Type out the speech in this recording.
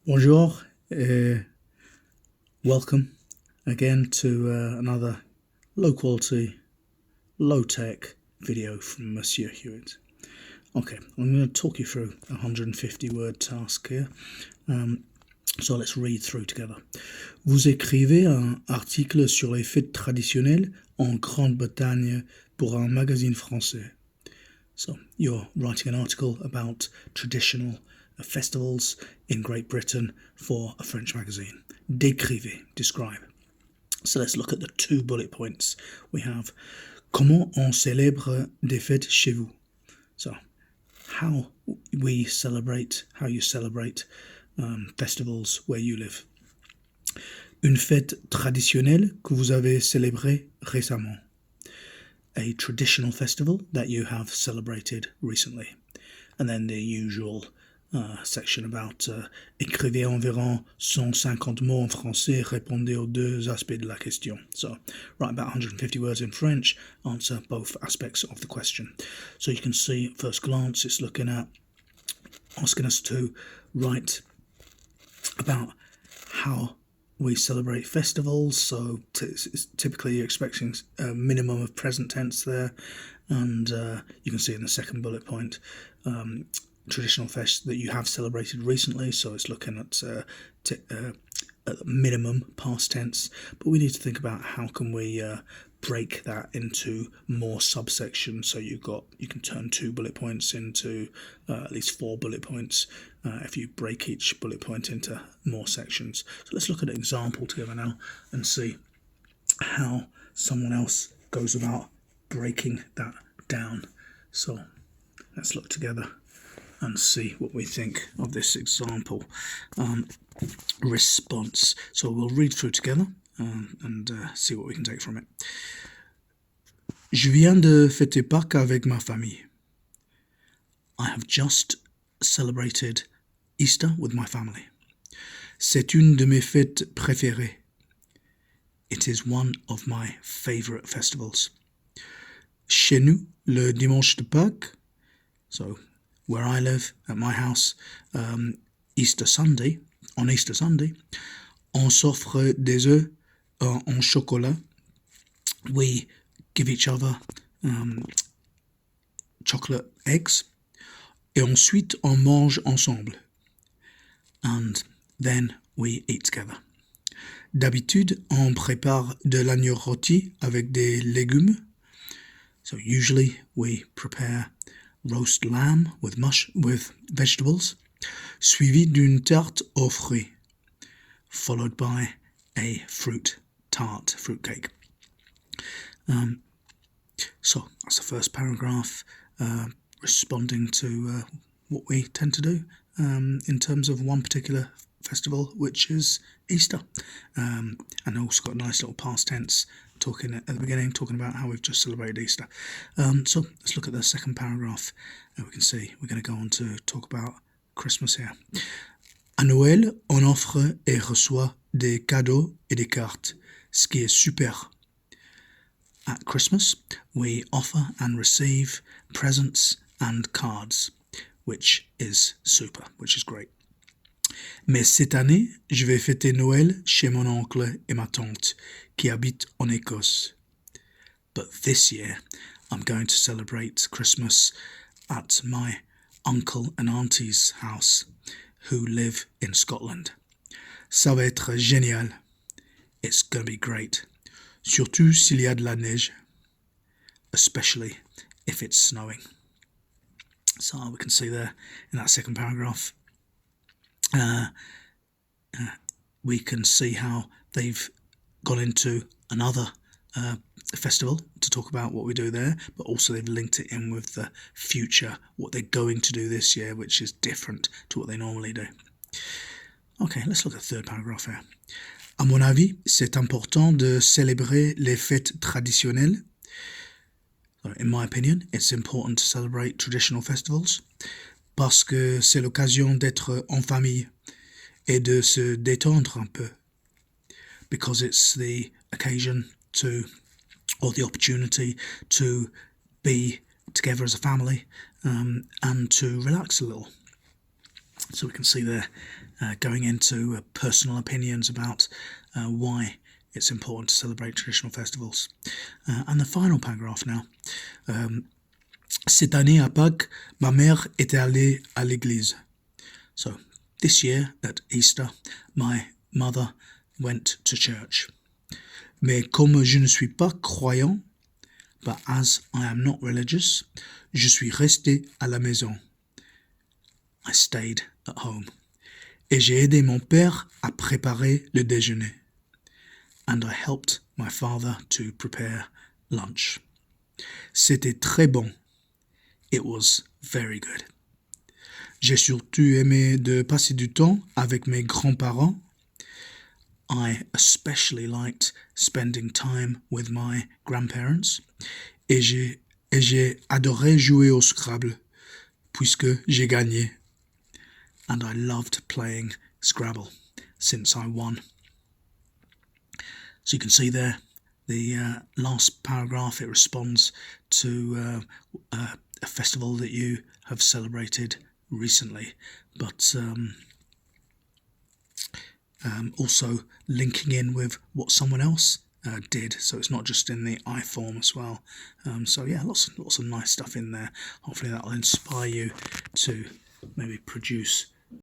Bonjour, welcome again to another low-quality, low-tech video from Monsieur Hewitt. Okay, I'm going to talk you through a 150-word task here, so let's read through together. Vous écrivez un article sur les fêtes traditionnelles en Grande-Bretagne pour un magazine français. So you're writing an article about traditional festivals in Great Britain for a French magazine. Décrivez, describe. So let's look at the 2 bullet points. We have comment on célèbre des fêtes chez vous. So how you celebrate festivals where you live. Une fête traditionnelle que vous avez célébrée récemment. A traditional festival that you have celebrated recently. And then the usual section about écrivez environ 150 mots en français, répondez aux 2 aspects de la question. So write about 150 words in French, answer both aspects of the question. So you can see at first glance it's asking us to write about how we celebrate festivals, so typically you're expecting a minimum of present tense there, and you can see in the second bullet point traditional fest that you have celebrated recently, so it's looking at minimum past tense, but we need to think about how can we break that into more subsections, so you can turn 2 bullet points into at least 4 bullet points if you break each bullet point into more sections. So let's look at an example together now and see how someone else goes about breaking that down. So let's look together and see what we think of this example. Response. So we'll read through together and see what we can take from it. Je viens de fêter Pâques avec ma famille. I have just celebrated Easter with my family. C'est une de mes fêtes préférées. It is one of my favorite festivals. Chez nous, le dimanche de Pâques, so where I live, at my house, on Easter Sunday, on s'offre des œufs en chocolat. We give each other chocolate eggs. Et ensuite, on mange ensemble. And then we eat together. D'habitude, on prépare de l'agneau rôti avec des légumes. So usually we prepare roast lamb with vegetables, suivi d'une tarte aux fruits, followed by a fruit cake. So that's the first paragraph, responding to what we tend to do in terms of one particular festival, which is Easter, and also got a nice little past tense talking at the beginning, talking about how we've just celebrated Easter. So let's look at the second paragraph. We can see we're going to go on to talk about Christmas here. À Noël, on offre et reçoit des cadeaux et des cartes, ce qui est super. At Christmas, we offer and receive presents and cards, which is super, which is great. Mais cette année, je vais fêter Noël chez mon oncle et ma tante qui habitent en Écosse. But this year, I'm going to celebrate Christmas at my uncle and auntie's house who live in Scotland. Ça va être génial. It's going to be great. Surtout s'il y a de la neige, especially if it's snowing. So we can see there in that second paragraph, we can see how they've gone into another festival to talk about what we do there, but also they've linked it in with the future, what they're going to do this year, which is different to what they normally do. Okay, let's look at the third paragraph here. À mon avis, c'est important de célébrer les fêtes traditionnelles. In my opinion, it's important to celebrate traditional festivals parce que c'est l'occasion d'être en famille et de se détendre un peu. Because it's the occasion or the opportunity to be together as a family and to relax a little. So we can see there going into personal opinions about why it's important to celebrate traditional festivals. And the final paragraph now. Cette année à Pâques, ma mère était allée à l'église. So this year at Easter, my mother went to church. Mais comme je ne suis pas croyant, but as I am not religious, je suis resté à la maison. I stayed at home. Et j'ai aidé mon père à préparer le déjeuner. And I helped my father to prepare lunch. C'était très bon. It was very good. J'ai surtout aimé de passer du temps avec mes grands-parents. I especially liked spending time with my grandparents. Et j'ai adoré jouer au Scrabble, puisque j'ai gagné. And I loved playing Scrabble since I won. So you can see there, the last paragraph, it responds to a festival that you have celebrated recently, but also linking in with what someone else did, so it's not just in the I form as well. So yeah, lots of nice stuff in there. Hopefully that will inspire you to maybe produce